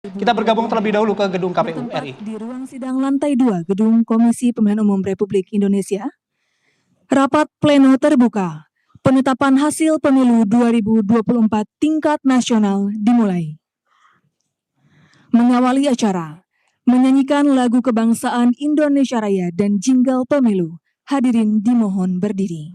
Kita bergabung terlebih dahulu ke gedung KPU RI. Di ruang sidang lantai 2 Gedung Komisi Pemilihan Umum Republik Indonesia, rapat pleno terbuka. Penetapan hasil pemilu 2024 tingkat nasional dimulai. Mengawali acara, menyanyikan lagu kebangsaan Indonesia Raya dan jingle pemilu. Hadirin dimohon berdiri.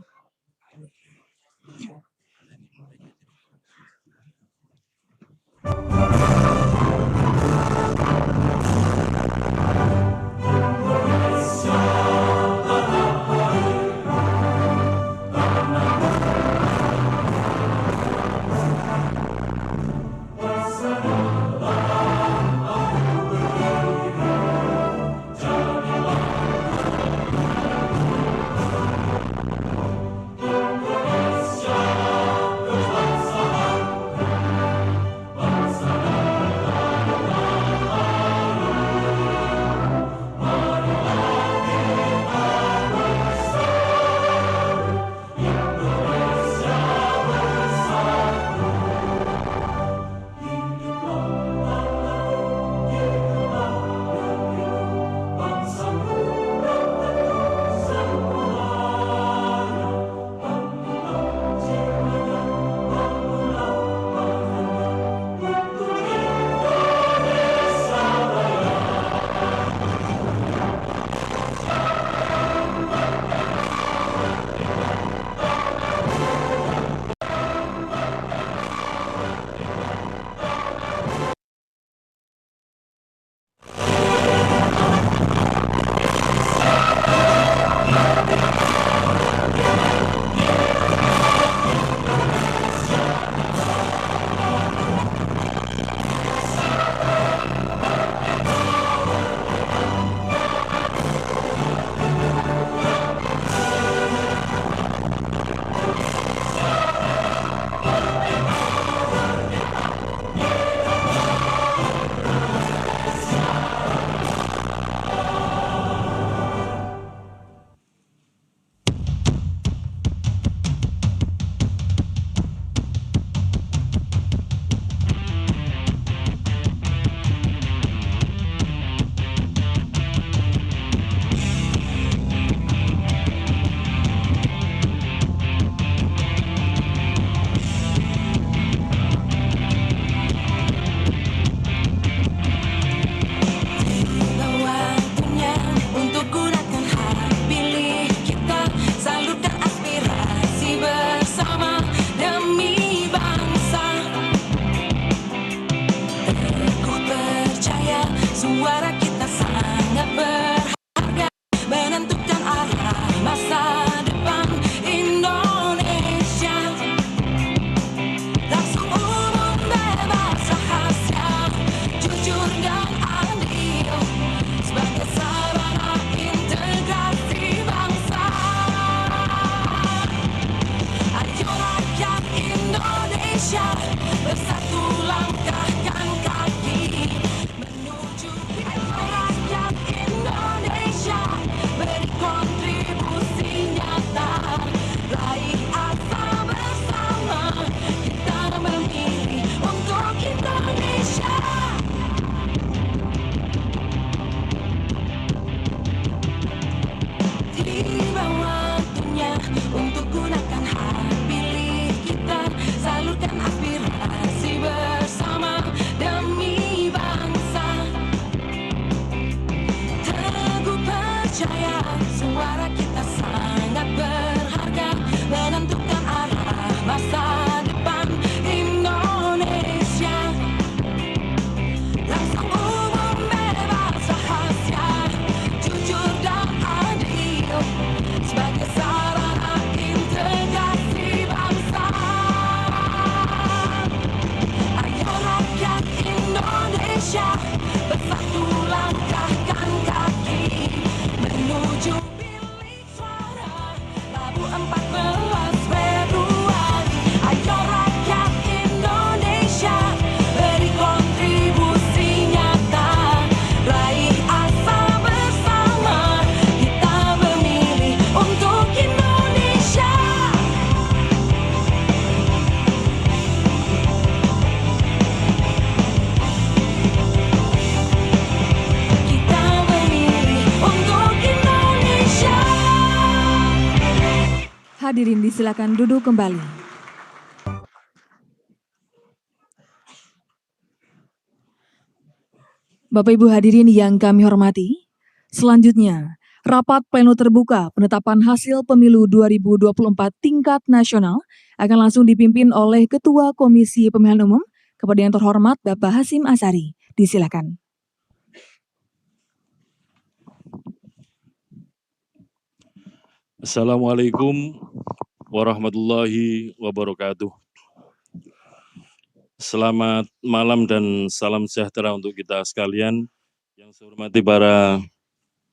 Suara kita sangat berharga, menentukan arah masa depan Indonesia. Langsung umum, bebas, rahasia, jujur dan adil, sebagai sarana integrasi bangsa. Ayo rakyat Indonesia, bersatu langkahkan kaki. Beri kontribusi nyata, raih asa bersama, kita memilih untuk Indonesia. Tiba waktunya untuk gunakan hak pilih kita, salurkan aspirasi bersama demi bangsa. Teguh percaya, suara kita sangat berharga, menentukan arah masa depan Indonesia. Langsung umum, bebas, rahasia, jujur dan adil, sebagai sarana integrasi bangsa. Ayo rakyat Indonesia, bersatu langkahkan kaki menuju bilik suara Rabu 14 Februari. Ayo rakyat Indonesia, beri kontribusi nyata, raih asa bersama, kita memilih untuk Indonesia. Hadirin disilakan duduk kembali. Bapak Ibu hadirin yang kami hormati, selanjutnya rapat pleno terbuka penetapan hasil pemilu 2024 tingkat nasional akan langsung dipimpin oleh Ketua Komisi Pemilihan Umum kepada yang terhormat Bapak Hasyim Asyari. Disilakan. Assalamualaikum warahmatullahi wabarakatuh. Selamat malam dan salam sejahtera untuk kita sekalian. Yang saya hormati para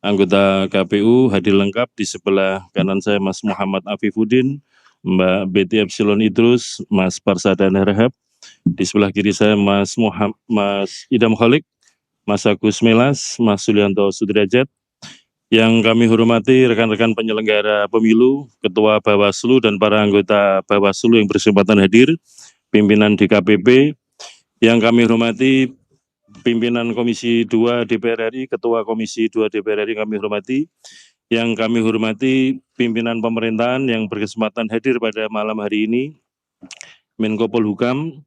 anggota KPU hadir lengkap di sebelah kanan saya Mas Muhammad Afifuddin, Mbak Betty Epsilon Idrus, Mas Parsadana Rahab. Di sebelah kiri saya Mas Idam Kholik, Mas Agus Melas, Mas Sulianto Sudrajat. Yang kami hormati rekan-rekan penyelenggara pemilu, Ketua Bawaslu dan para anggota Bawaslu yang berkesempatan hadir, pimpinan DKPP, yang kami hormati pimpinan Komisi 2 DPR RI, Ketua Komisi 2 DPR RI kami hormati, yang kami hormati pimpinan pemerintahan yang berkesempatan hadir pada malam hari ini, Menko Polhukam,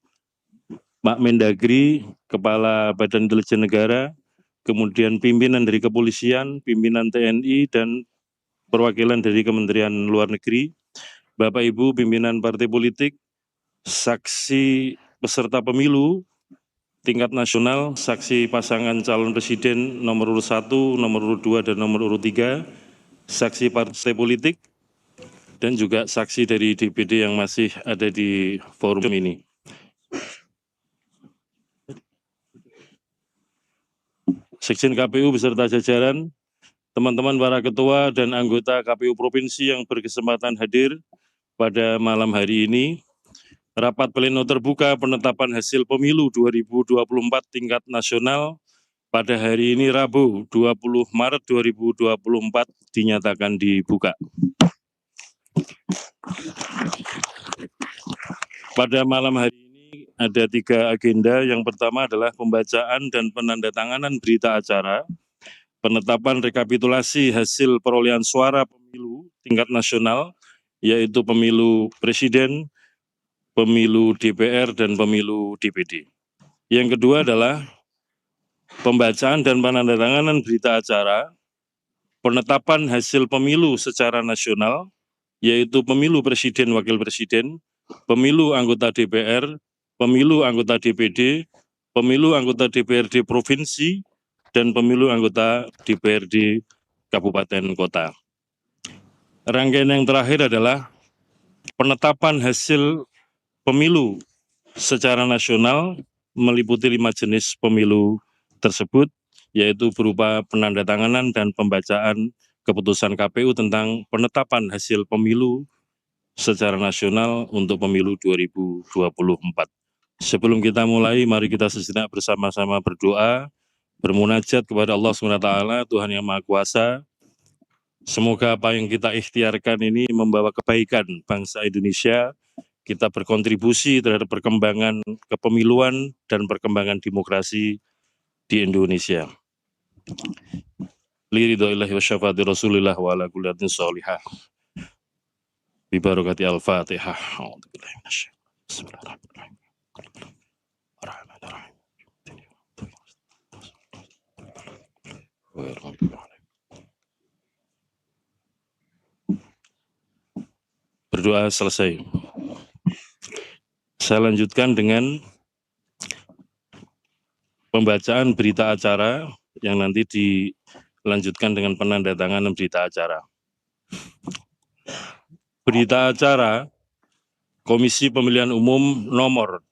Pak Mendagri, Kepala Badan Intelijen Negara, kemudian pimpinan dari kepolisian, pimpinan TNI, dan perwakilan dari Kementerian Luar Negeri, Bapak Ibu pimpinan partai politik, saksi peserta pemilu tingkat nasional, saksi pasangan calon presiden nomor urut 1, nomor urut 2, dan nomor urut 3, saksi partai politik, dan juga saksi dari DPD yang masih ada di forum ini. Sekjen KPU beserta jajaran, teman-teman para ketua dan anggota KPU Provinsi yang berkesempatan hadir pada malam hari ini, rapat pleno terbuka penetapan hasil pemilu 2024 tingkat nasional pada hari ini Rabu 20 Maret 2024 dinyatakan dibuka. Pada malam hari ini ada 3 agenda. Yang pertama adalah pembacaan dan penandatanganan berita acara penetapan rekapitulasi hasil perolehan suara pemilu tingkat nasional, yaitu pemilu presiden, pemilu DPR, dan pemilu DPD. Yang kedua adalah pembacaan dan penandatanganan berita acara penetapan hasil pemilu secara nasional, yaitu pemilu presiden, wakil presiden, pemilu anggota DPR, pemilu anggota DPD, pemilu anggota DPRD provinsi, dan pemilu anggota DPRD kabupaten kota. Rangkaian yang terakhir adalah penetapan hasil pemilu secara nasional meliputi 5 jenis pemilu tersebut, yaitu berupa penandatanganan dan pembacaan keputusan KPU tentang penetapan hasil pemilu secara nasional untuk pemilu 2024. Sebelum kita mulai, mari kita sejenak bersama-sama berdoa, bermunajat kepada Allah SWT, Tuhan yang Maha Kuasa. Semoga apa yang kita ikhtiarkan ini membawa kebaikan bangsa Indonesia, kita berkontribusi terhadap perkembangan kepemiluan dan perkembangan demokrasi di Indonesia. Liridhoillahi wa syafati Rasulillah wa ala kulli hadirin sholihah. Bibarakati Al-Fatihah. Bismillahirrahmanirrahim. Berdoa selesai. Saya lanjutkan dengan pembacaan berita acara yang nanti dilanjutkan dengan penandatanganan berita acara. Berita acara Komisi Pemilihan Umum nomor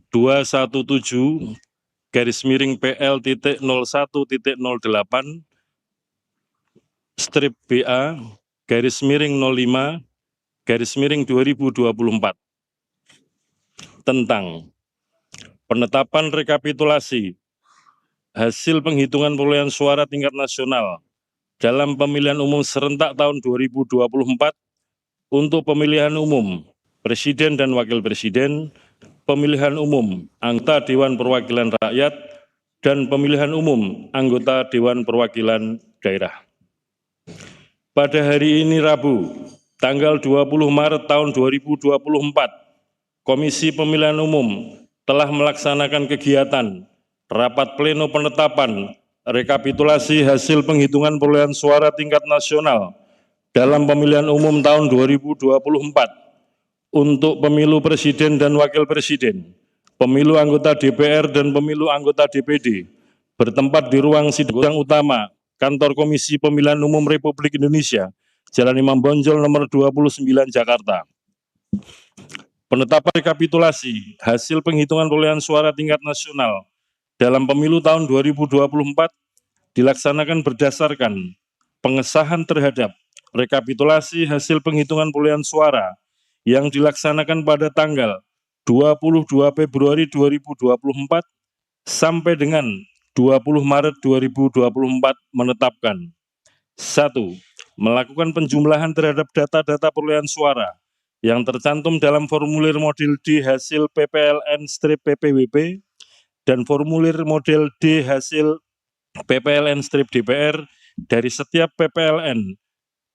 217-01.011/BA-05/2024 tentang penetapan rekapitulasi hasil penghitungan perolehan suara tingkat nasional dalam pemilihan umum serentak tahun 2024 untuk pemilihan umum presiden dan wakil presiden, pemilihan umum anggota Dewan Perwakilan Rakyat, dan pemilihan umum anggota Dewan Perwakilan Daerah. Pada hari ini Rabu tanggal 20 Maret tahun 2024, Komisi Pemilihan Umum telah melaksanakan kegiatan rapat pleno penetapan rekapitulasi hasil penghitungan perolehan suara tingkat nasional dalam pemilihan umum tahun 2024 untuk pemilu presiden dan wakil presiden, pemilu anggota DPR dan pemilu anggota DPD, bertempat di ruang sidang utama Kantor Komisi Pemilihan Umum Republik Indonesia, Jalan Imam Bonjol nomor 29 Jakarta. Penetapan rekapitulasi hasil penghitungan perolehan suara tingkat nasional dalam pemilu tahun 2024 dilaksanakan berdasarkan pengesahan terhadap rekapitulasi hasil penghitungan perolehan suara yang dilaksanakan pada tanggal 22 Februari 2024 sampai dengan 20 Maret 2024 menetapkan 1. Melakukan penjumlahan terhadap data-data perolehan suara yang tercantum dalam formulir model D hasil PPLN-PPWP dan formulir model D hasil PPLN-DPR dari setiap PPLN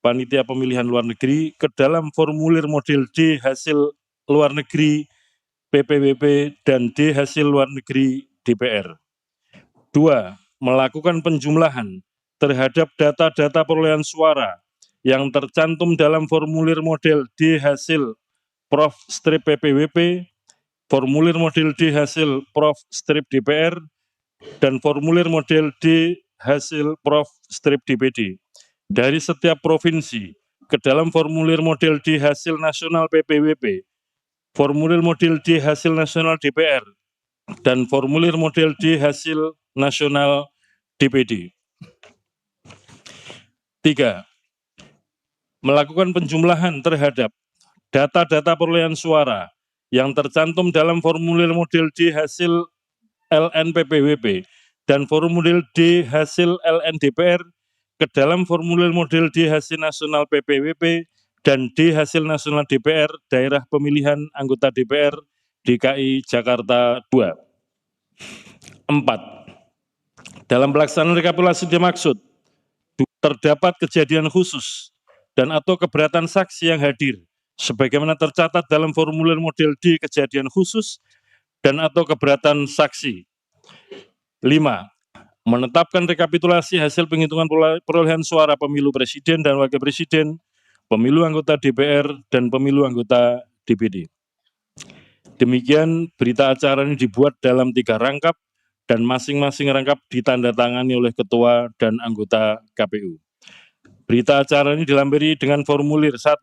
Panitia Pemilihan Luar Negeri ke dalam formulir model D hasil luar negeri PPWP dan D hasil luar negeri DPR. 2. Melakukan penjumlahan terhadap data-data perolehan suara yang tercantum dalam formulir model D hasil Prof/PPWP, formulir model D hasil Prof/DPR, dan formulir model D hasil Prof/DPD dari setiap provinsi ke dalam formulir model D hasil nasional PPWP, formulir model D hasil nasional DPR, dan formulir model D hasil nasional DPD. 3. Melakukan penjumlahan terhadap data-data perolehan suara yang tercantum dalam formulir model D hasil LN-PPWP dan formulir D hasil LN-DPR ke dalam formulir model D hasil nasional PPWP dan D hasil nasional DPR daerah pemilihan anggota DPR DKI Jakarta 2. 4. Dalam pelaksanaan rekapitulasi dimaksud terdapat kejadian khusus dan atau keberatan saksi yang hadir sebagaimana tercatat dalam formulir model D kejadian khusus dan atau keberatan saksi. 5. Menetapkan rekapitulasi hasil penghitungan perolehan suara pemilu presiden dan wakil presiden, pemilu anggota DPR, dan pemilu anggota DPD. Demikian berita acara ini dibuat dalam 3 rangkap dan masing-masing rangkap ditandatangani oleh ketua dan anggota KPU. Berita acara ini dilampiri dengan formulir 1,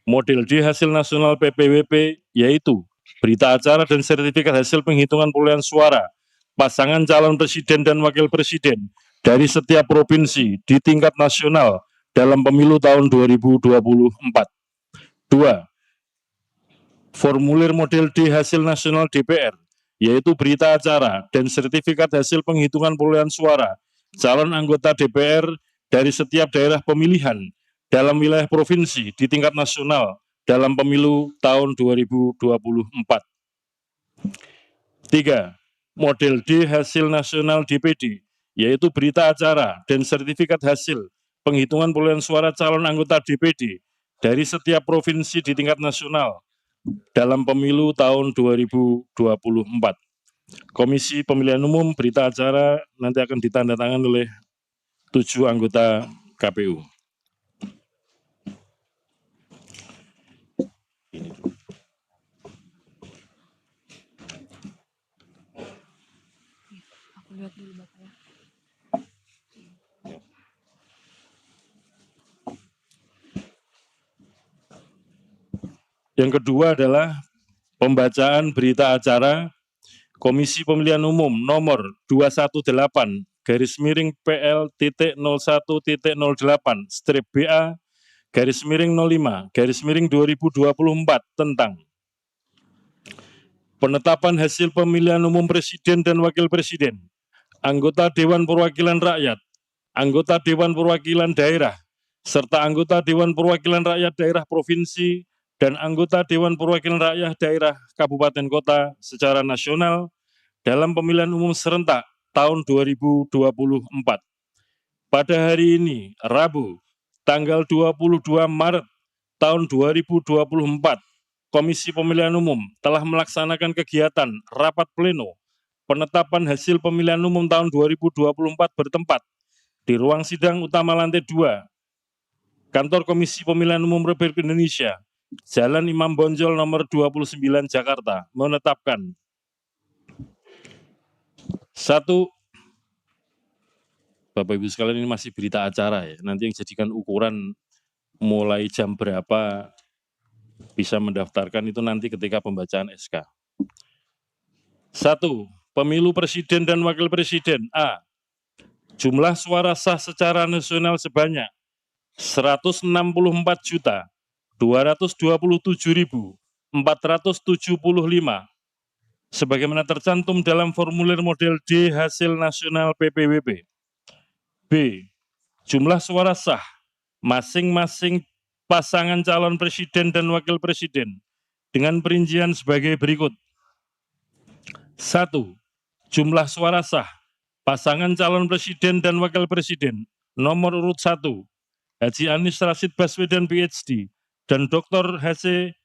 model D hasil nasional PPWP, yaitu berita acara dan sertifikat hasil penghitungan perolehan suara pasangan calon presiden dan wakil presiden dari setiap provinsi di tingkat nasional dalam pemilu tahun 2024. 2. Formulir model D hasil nasional DPR, yaitu berita acara dan sertifikat hasil penghitungan perolehan suara calon anggota DPR dari setiap daerah pemilihan dalam wilayah provinsi di tingkat nasional dalam pemilu tahun 2024. 3. Model D hasil nasional DPD, yaitu berita acara dan sertifikat hasil penghitungan perolehan suara calon anggota DPD dari setiap provinsi di tingkat nasional dalam pemilu tahun 2024. Komisi Pemilihan Umum berita acara nanti akan ditandatangani oleh 7 anggota KPU. Yang kedua adalah pembacaan berita acara Komisi Pemilihan Umum nomor 218-PL.001.08-BA-05-2024 tentang penetapan hasil pemilihan umum presiden dan wakil presiden, anggota Dewan Perwakilan Rakyat, anggota Dewan Perwakilan Daerah, serta anggota Dewan Perwakilan Rakyat Daerah Provinsi dan anggota Dewan Perwakilan Rakyat Daerah Kabupaten Kota secara nasional dalam pemilihan umum serentak tahun 2024. Pada hari ini, Rabu, tanggal 22 Maret tahun 2024, Komisi Pemilihan Umum telah melaksanakan kegiatan rapat pleno penetapan hasil pemilihan umum tahun 2024 bertempat di ruang sidang utama lantai 2, Kantor Komisi Pemilihan Umum Republik Indonesia, Jalan Imam Bonjol nomor 29 Jakarta, menetapkan 1. Bapak Ibu sekalian, ini masih berita acara ya, nanti yang jadikan ukuran mulai jam berapa bisa mendaftarkan itu nanti ketika pembacaan SK. 1. Pemilu Presiden dan Wakil Presiden. A. Jumlah suara sah secara nasional sebanyak 164.227.475 sebagaimana tercantum dalam formulir model D hasil nasional PPWP. B. Jumlah suara sah masing-masing pasangan calon presiden dan wakil presiden dengan perincian sebagai berikut. 1. Jumlah suara sah pasangan calon presiden dan wakil presiden nomor urut 1 Haji Anies Rashid Baswedan PhD dan Dr. Haji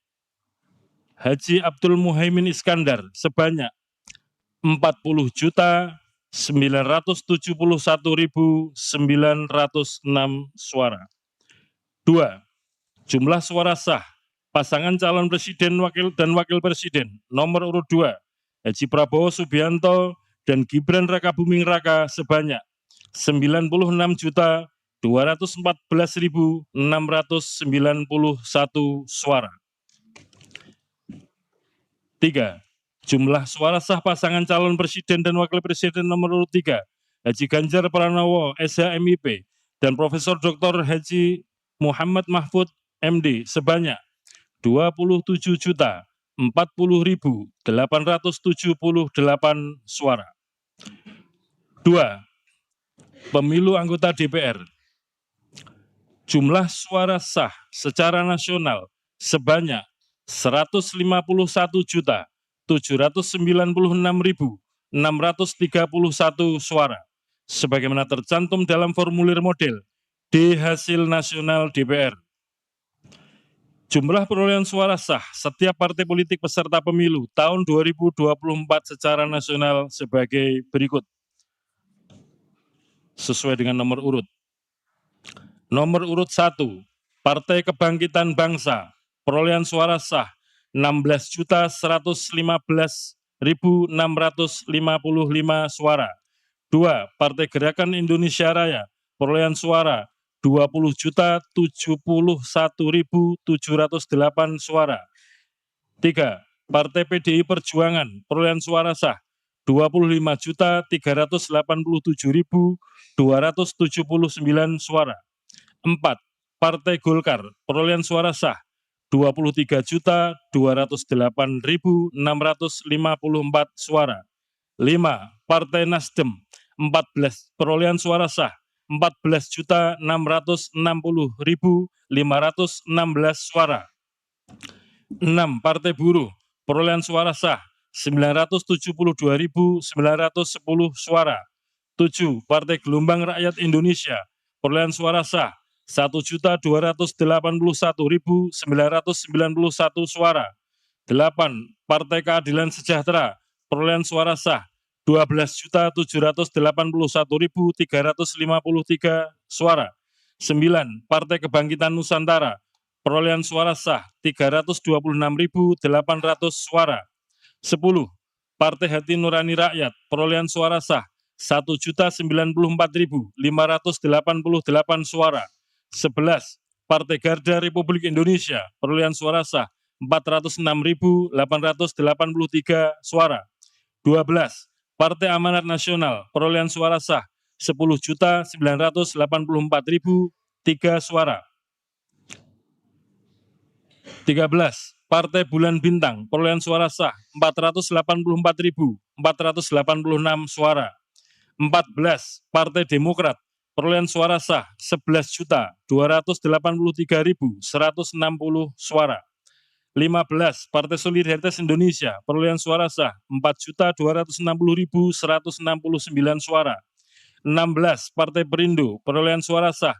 Abdul Muhaimin Iskandar sebanyak 40.971.906 suara. 2. Jumlah suara sah pasangan calon presiden dan wakil presiden nomor urut 2 Haji Prabowo Subianto dan Gibran Rakabuming Raka sebanyak 96.214.691 suara. 3. Jumlah suara sah pasangan calon presiden dan wakil presiden nomor urut 3 Haji Ganjar Pranowo SHMIP dan Profesor Dr. Haji Muhammad Mahfud MD sebanyak 27.040.878 suara. 2. Pemilu anggota DPR. Jumlah suara sah secara nasional sebanyak 151.796.631 suara, sebagaimana tercantum dalam formulir model D hasil nasional DPR. Jumlah perolehan suara sah setiap partai politik peserta pemilu tahun 2024 secara nasional sebagai berikut. Sesuai dengan nomor urut. Nomor urut 1, Partai Kebangkitan Bangsa, perolehan suara sah 16.115.655 suara. 2. Partai Gerakan Indonesia Raya, perolehan suara 20.071.708 suara. 3. Partai PDI Perjuangan, perolehan suara sah 25.387.279 suara. 4. Partai Golkar, perolehan suara sah 23.208.654 suara. 5. Partai Nasdem, 14, perolehan suara sah 14.660.516 suara. 6. Partai Buruh, perolehan suara sah 972.910 suara. 7. Partai Gelombang Rakyat Indonesia, perolehan suara sah 1.281.991 suara. 8. Partai Keadilan Sejahtera, perolehan suara sah 12.781.353 suara. 9. Partai Kebangkitan Nusantara, perolehan suara sah 326.800 suara. 10. Partai Hati Nurani Rakyat, perolehan suara sah 1.094.588 suara. 11. Partai Garda Republik Indonesia, perolehan suara sah 406.883 suara. 12. Partai Amanat Nasional, perolehan suara sah 10.984.003 suara. 13. Partai Bulan Bintang, perolehan suara sah 484.486 suara. 14. Partai Demokrat, perolehan suara sah 11.283.160 suara. 15. Partai Solidaritas Indonesia, perolehan suara sah 4.260.169 suara. 16. Partai Perindo, perolehan suara sah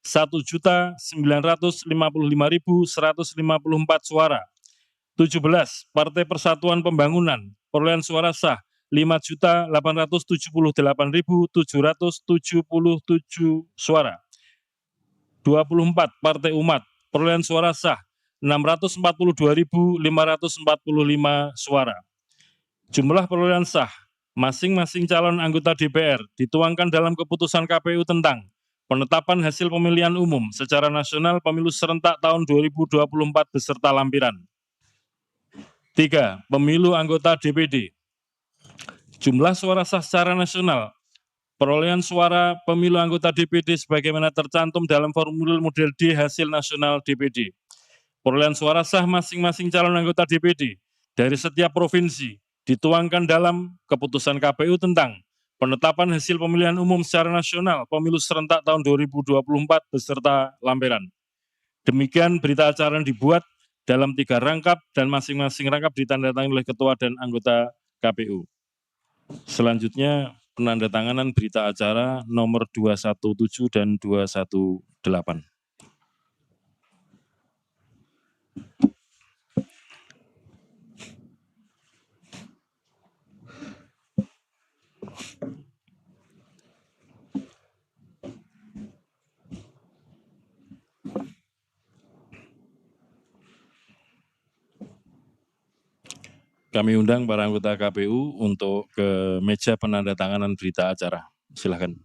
1.955.154 suara. 17. Partai Persatuan Pembangunan, perolehan suara sah 5.878.777 suara. 24. Partai Umat, perolehan suara sah 642.545 suara. Jumlah perolehan sah masing-masing calon anggota DPR dituangkan dalam keputusan KPU tentang penetapan hasil pemilihan umum secara nasional pemilu serentak tahun 2024 beserta lampiran. 3. Pemilu anggota DPD. Jumlah suara sah secara nasional, perolehan suara pemilu anggota DPD sebagaimana tercantum dalam formulir model D hasil nasional DPD. Perolehan suara sah masing-masing calon anggota DPD dari setiap provinsi dituangkan dalam keputusan KPU tentang penetapan hasil pemilihan umum secara nasional pemilu serentak tahun 2024 beserta lampiran. Demikian berita acara yang dibuat dalam 3 rangkap dan masing-masing rangkap ditandatangani oleh ketua dan anggota KPU. Selanjutnya penandatanganan berita acara nomor 217 dan 218. Kami undang para anggota KPU untuk ke meja penandatanganan berita acara. Silakan.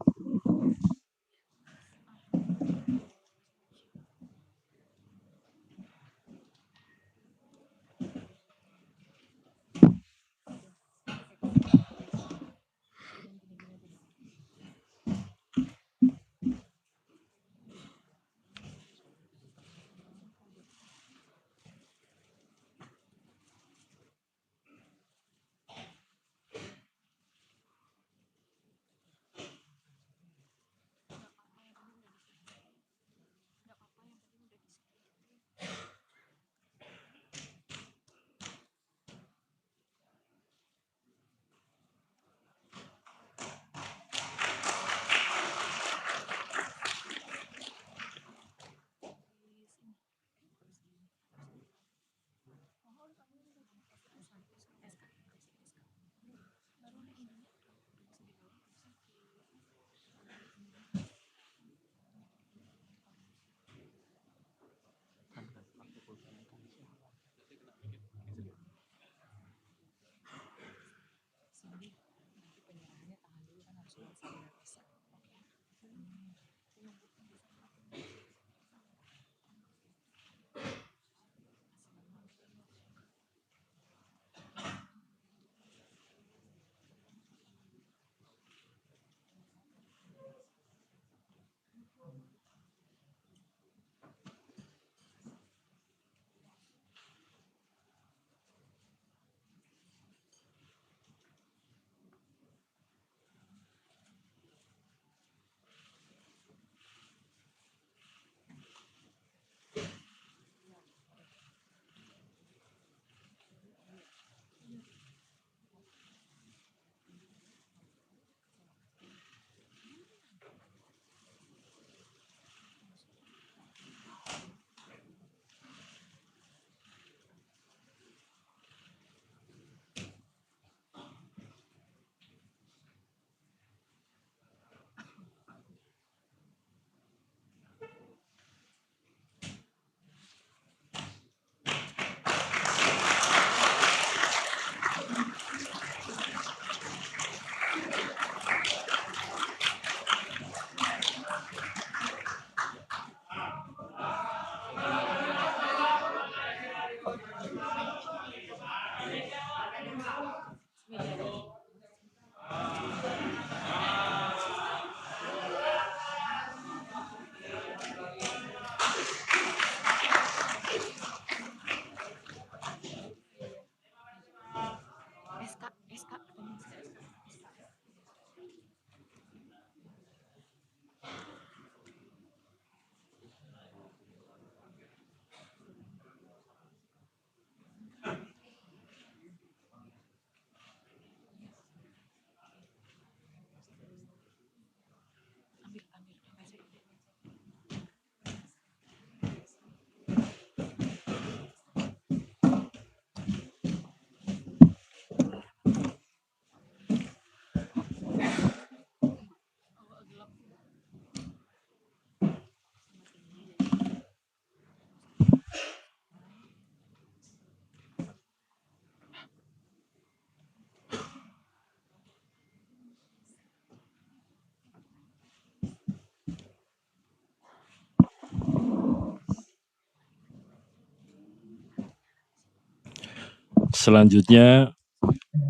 Selanjutnya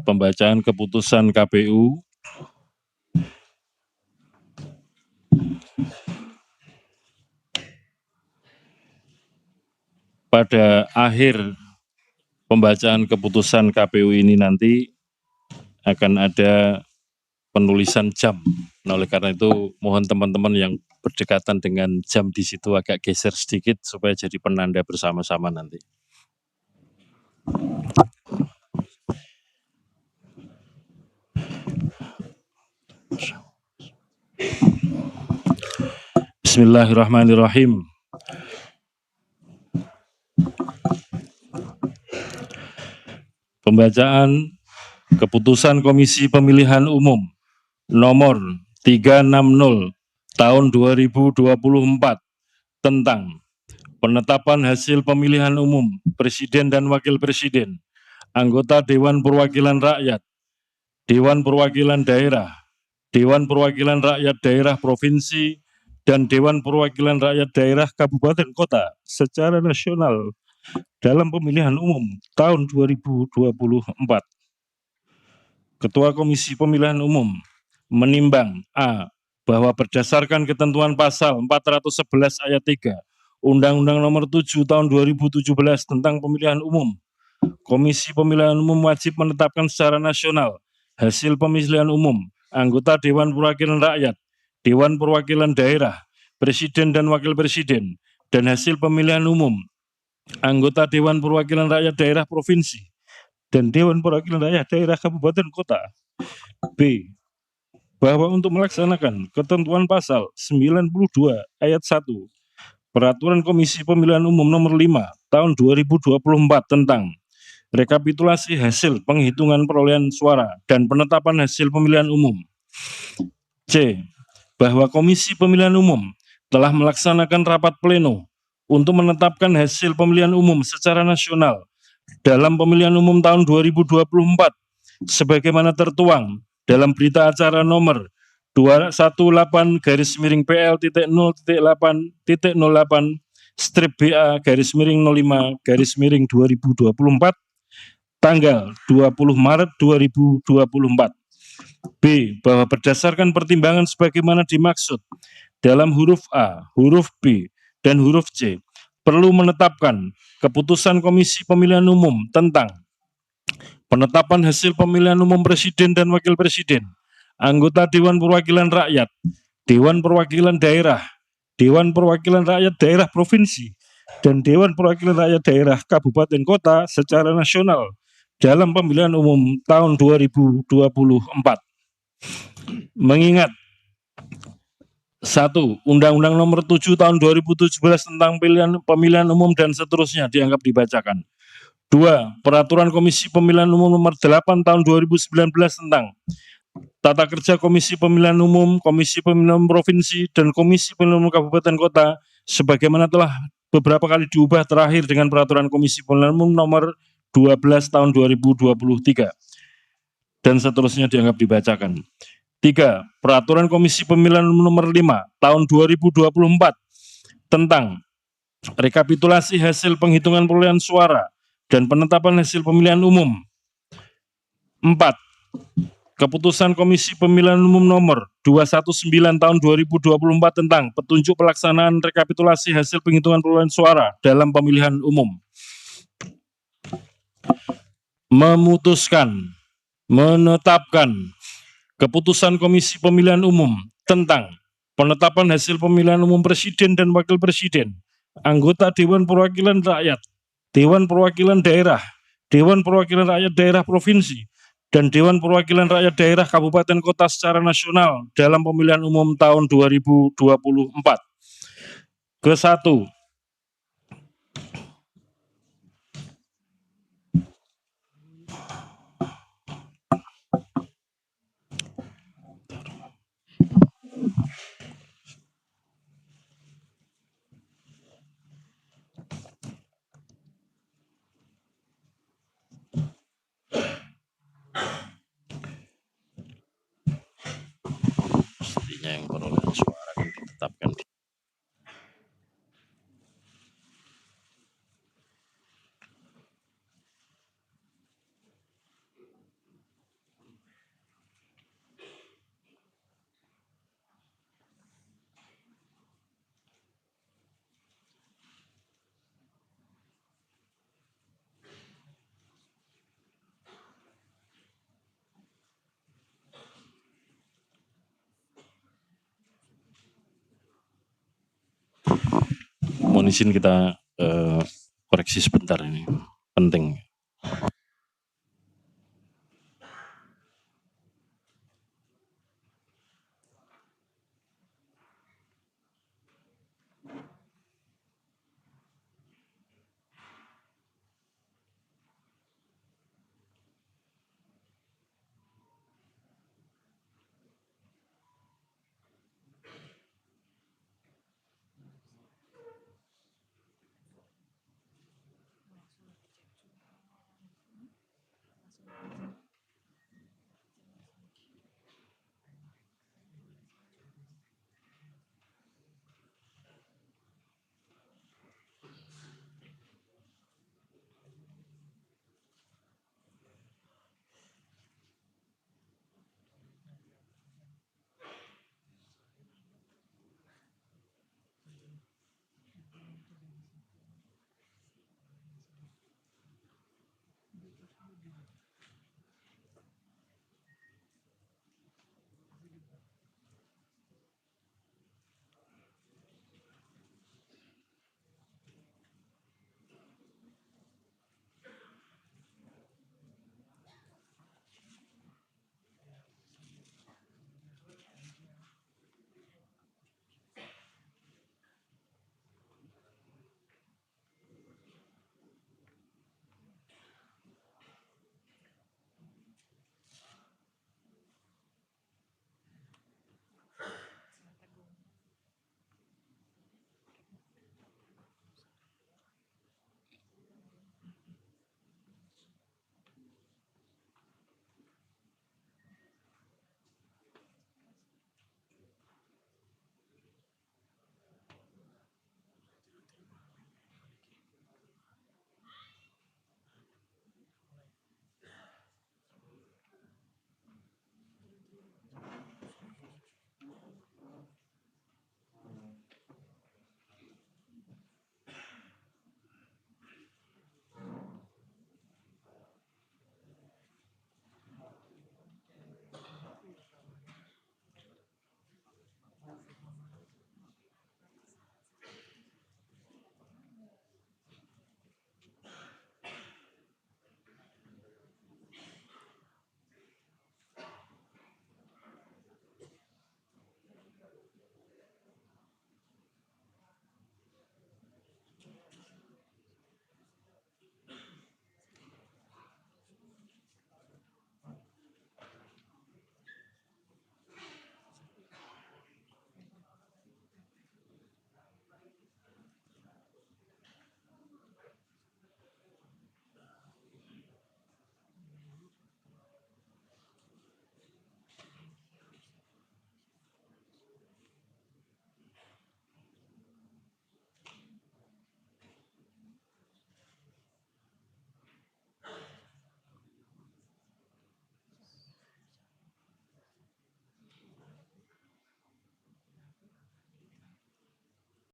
pembacaan keputusan KPU. Pada akhir pembacaan keputusan KPU ini nanti akan ada penulisan jam. Nah, oleh karena itu mohon teman-teman yang berdekatan dengan jam di situ agak geser sedikit supaya jadi penanda bersama-sama nanti. Bismillahirrahmanirrahim. Pembacaan keputusan Komisi Pemilihan Umum nomor 360 tahun 2024 tentang penetapan hasil pemilihan umum Presiden dan Wakil Presiden, anggota Dewan Perwakilan Rakyat, Dewan Perwakilan Daerah, Dewan Perwakilan Rakyat Daerah Provinsi, dan Dewan Perwakilan Rakyat Daerah Kabupaten Kota secara nasional dalam pemilihan umum tahun 2024. Ketua Komisi Pemilihan Umum menimbang A. Bahwa berdasarkan ketentuan pasal 411 ayat 3 Undang-Undang Nomor 7 Tahun 2017 tentang Pemilihan Umum, Komisi Pemilihan Umum wajib menetapkan secara nasional hasil pemilihan umum anggota Dewan Perwakilan Rakyat, Dewan Perwakilan Daerah, Presiden dan Wakil Presiden, dan hasil pemilihan umum anggota Dewan Perwakilan Rakyat Daerah Provinsi dan Dewan Perwakilan Rakyat Daerah Kabupaten Kota. B. Bahwa untuk melaksanakan ketentuan pasal 92 ayat 1 Peraturan Komisi Pemilihan Umum nomor 5 tahun 2024 tentang rekapitulasi hasil penghitungan perolehan suara dan penetapan hasil pemilihan umum. C. Bahwa Komisi Pemilihan Umum telah melaksanakan rapat pleno untuk menetapkan hasil pemilihan umum secara nasional dalam pemilihan umum tahun 2024 sebagaimana tertuang dalam berita acara nomor 218-008-08/BA-05-2024 tanggal 20 Maret 2024. B. Bahwa berdasarkan pertimbangan sebagaimana dimaksud dalam huruf A, huruf B, dan huruf C, perlu menetapkan keputusan Komisi Pemilihan Umum tentang penetapan hasil pemilihan umum Presiden dan Wakil Presiden, anggota Dewan Perwakilan Rakyat, Dewan Perwakilan Daerah, Dewan Perwakilan Rakyat Daerah Provinsi, dan Dewan Perwakilan Rakyat Daerah Kabupaten Kota secara nasional dalam pemilihan umum tahun 2024. Mengingat 1. Undang-Undang Nomor 7 Tahun 2017 tentang pemilihan umum dan seterusnya dianggap dibacakan. 2. Peraturan Komisi Pemilihan Umum Nomor 8 Tahun 2019 tentang Tata Kerja Komisi Pemilihan Umum, Komisi Pemilihan Umum Provinsi, dan Komisi Pemilihan Umum Kabupaten Kota sebagaimana telah beberapa kali diubah terakhir dengan Peraturan Komisi Pemilihan Umum Nomor 12 Tahun 2023 dan seterusnya dianggap dibacakan. 3. Peraturan Komisi Pemilihan Umum Nomor 5 Tahun 2024 tentang rekapitulasi hasil penghitungan perolehan suara dan penetapan hasil pemilihan umum. 4. Keputusan Komisi Pemilihan Umum Nomor 219 Tahun 2024 tentang petunjuk pelaksanaan rekapitulasi hasil penghitungan perolehan suara dalam pemilihan umum. Memutuskan, menetapkan keputusan Komisi Pemilihan Umum tentang penetapan hasil pemilihan umum Presiden dan Wakil Presiden, anggota Dewan Perwakilan Rakyat, Dewan Perwakilan Daerah, Dewan Perwakilan Rakyat Daerah Provinsi, dan Dewan Perwakilan Rakyat Daerah Kabupaten Kota secara nasional dalam pemilihan umum tahun 2024. Ke-1. Yang perolehan suara ditetapkan. Mohon izin kita koreksi sebentar ini, penting.